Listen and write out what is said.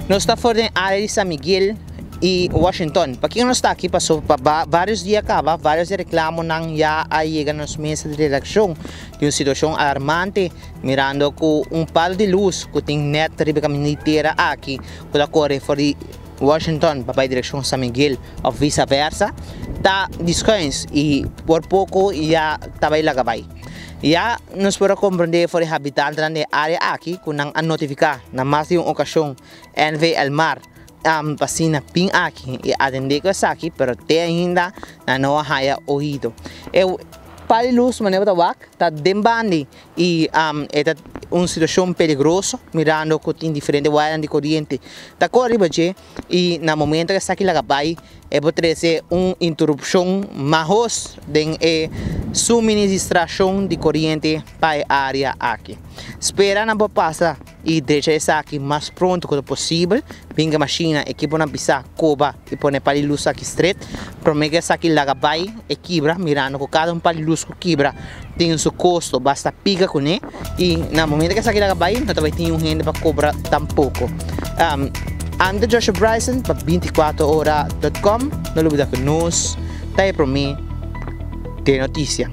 No está fora da área de San Miguel e Washington. Para quem não está aqui, passou para vários dias acaba, vários reclamos não já chegam nas mesas de redação de uma situação alarmante, mirando com palo de luz que tem net de inteira aqui, que corre fora de Washington para a direção San Miguel ou vice-versa, está descanso e por pouco já está bem lá vai. Já nos podemos compreender por habitantes da área aqui que não notificar na mais de uma ocasião NV Mar pasina ping aqui e atender que aqui, pero até ainda não há ouvido. Eu para luz maneira da wak tá dembandi e é uma situação perigosa mirando que tem diferentes wires de corrente tá correndo e no momento que aqui lá vai é pode ser uma interrupção mais de suministração de corrente para a área aqui. Espera não passa e deixa isso aqui mais pronto quanto possível. Pinga a máquina, equipa na pisa, coba e põe para a luz aqui straight. Promete que aqui lá vai e quebra, mirando que cada para a luz que quebra tem o seu custo, basta pica com ele. E no momento que aqui lá vai, não também tem gente para cobrar tampouco. Ando Joshua Bryson para 24horas.com. Não olvida que nós, tayo para mim, tem notícia.